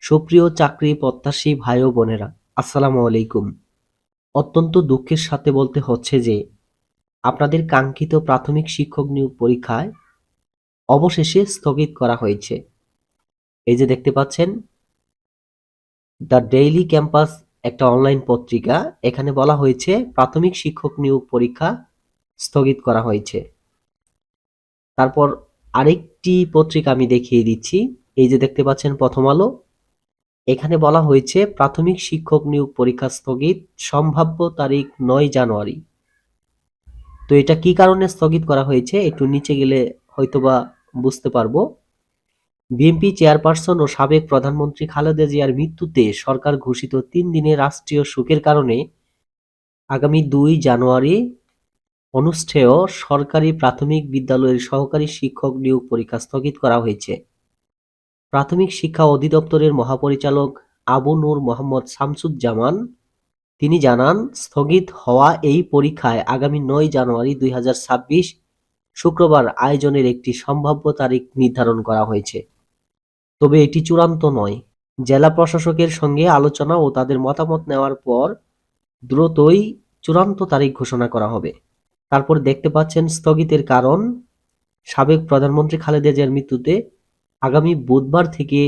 সুপ্রিয় চাকরি প্রত্যাশী ভাই ও বোনেরা, আসসালামু আলাইকুম। অত্যন্ত দুঃখের সাথে বলতে হচ্ছে যে আপনাদের কাঙ্ক্ষিত প্রাথমিক শিক্ষক নিয়োগ পরীক্ষায় অবশেষে স্থগিত করা হয়েছে। এই যে দেখতে পাচ্ছেন, দ্য ডেইলি ক্যাম্পাস একটা অনলাইন পত্রিকা। এখানে বলা হয়েছে প্রাথমিক শিক্ষক নিয়োগ পরীক্ষা স্থগিত করা হয়েছে। তারপর আরেকটি পত্রিকা আমি দেখিয়ে দিচ্ছি। এই যে দেখতে পাচ্ছেন, প্রথম আলো। এখানে বলা হয়েছে প্রাথমিক শিক্ষক নিয়োগ পরীক্ষা স্থগিত, সম্ভাব্য তারিখ 9 জানুয়ারি। তো এটা কি কারণে স্থগিত করা হয়েছে একটু নিচে গেলে হয়তোবা বুঝতে পারবো। বিএনপি চেয়ারপারসন ও সাবেক প্রধানমন্ত্রী খালেদা জিয়ার মৃত্যুতে সরকার ঘোষিত 3 দিনের রাষ্ট্রীয় শোকের কারণে আগামী 2 জানুয়ারি অনুষ্ঠেয় সরকারি প্রাথমিক বিদ্যালয়ের সহকারী শিক্ষক নিয়োগ পরীক্ষা স্থগিত করা হয়েছে। প্রাথমিক শিক্ষা অধিদপ্তরের মহাপরিচালক আবু নূর মোহাম্মদ শামসুজ্জামান তিনি জানান, স্থগিত হওয়া এই পরীক্ষায় আগামী 9 জানুয়ারি 2026 শুক্রবার আয়োজনের একটি সম্ভাব্য তারিখ নির্ধারণ করা হয়েছে। তবে এটি চূড়ান্ত নয়। জেলা প্রশাসকের সঙ্গে আলোচনা ও তাদের মতামত নেওয়ার পর দ্রুতই চূড়ান্ত তারিখ ঘোষণা করা হবে। তারপর দেখতে পাচ্ছেন স্থগিতের কারণ, সাবেক প্রধানমন্ত্রী খালেদা জিয়ার মৃত্যুতে আগামী বুধবার থেকে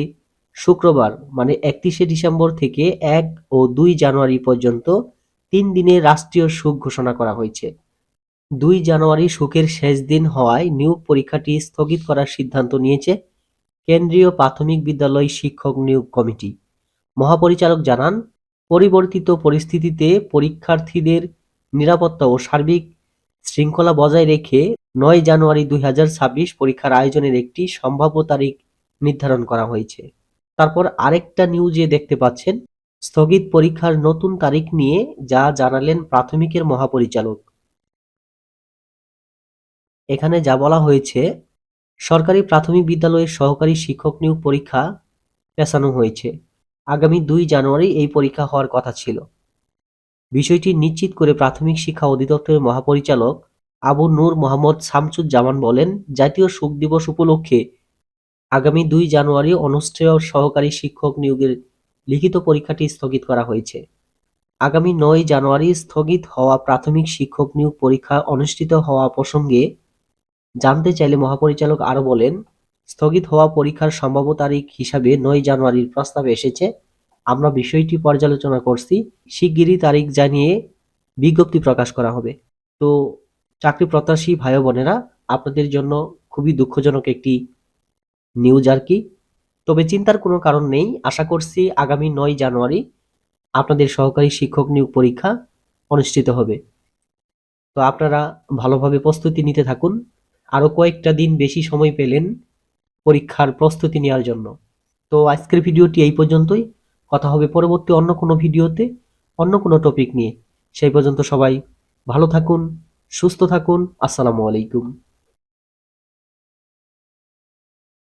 শুক্রবার মানে 31শে ডিসেম্বর থেকে 1 ও 2 জানুয়ারি পর্যন্ত 3 দিনের রাষ্ট্রীয় শোক ঘোষণা করা হয়েছে। 2 জানুয়ারি শোকের শেষ দিন হওয়ায় নিয়োগ পরীক্ষাটি স্থগিত করার সিদ্ধান্ত নিয়েছে কেন্দ্রীয় প্রাথমিক বিদ্যালয় শিক্ষক নিয়োগ কমিটি। মহাপরিচালক জানান, পরিবর্তিত পরিস্থিতিতে পরীক্ষার্থীদের নিরাপত্তা ও সার্বিক শৃঙ্খলা বজায় রেখে 9 জানুয়ারি 2026 পরীক্ষার আয়োজনের একটি সম্ভাব্য তারিখ নির্ধারণ করা হয়েছে। তারপর আরেকটা নিউজে দেখতে পাচ্ছেন স্থগিত পরীক্ষার নতুন তারিখ নিয়ে যা জানালেন প্রাথমিকের মহাপরিচালক। এখানে যা বলা হয়েছে, সরকারি প্রাথমিক বিদ্যালয়ের সহকারী শিক্ষক নিয়োগ পরীক্ষা পেছানো হয়েছে। আগামী 2 জানুয়ারি এই পরীক্ষা হওয়ার কথা ছিল। বিষয়টি নিশ্চিত করে প্রাথমিক শিক্ষা অধিদপ্তরের মহাপরিচালক আবু নূর মোহাম্মদ শামসুজ্জামান বলেন, জাতীয় শোক দিবস উপলক্ষে আগামী 2 জানুয়ারি অনুষ্ঠেয় সহকারী শিক্ষক নিয়োগের লিখিত পরীক্ষাটি স্থগিত করা হয়েছে। আগামী 9 জানুয়ারি স্থগিত হওয়া প্রাথমিক শিক্ষক নিয়োগ পরীক্ষা অনুষ্ঠিত হওয়া প্রসঙ্গে জানতে চাইলে মহাপরিচালক আরও বলেন, স্থগিত হওয়া পরীক্ষার সম্ভাব্য তারিখ হিসাবে 9 জানুয়ারির প্রস্তাব এসেছে। আমরা বিষয়টি পর্যালোচনা করছি। শিগগিরই তারিখ জানিয়ে বিজ্ঞপ্তি প্রকাশ করা হবে। তো চাকরি প্রত্যাশী ভাই ও বোনেরা, আপনাদের জন্য খুবই দুঃখজনক একটি নিউজ আর কি। তবে চিন্তার কোনো কারণ নেই। আশা করছি আগামী 9 জানুয়ারি আপনাদের সহকারী শিক্ষক নিয়োগ পরীক্ষা অনুষ্ঠিত হবে। তো আপনারা ভালোভাবে প্রস্তুতি নিতে থাকুন। আরো কয়েকটা দিন বেশি সময় পেলেন পরীক্ষার প্রস্তুতি নেওয়ার জন্য। তো আজকের ভিডিওটি এই পর্যন্তই। কথা হবে পরবর্তী অন্য কোনো ভিডিওতে, অন্য কোনো টপিক নিয়ে। সেই পর্যন্ত সবাই ভালো থাকুন, সুস্থ থাকুন। আসসালামু আলাইকুম।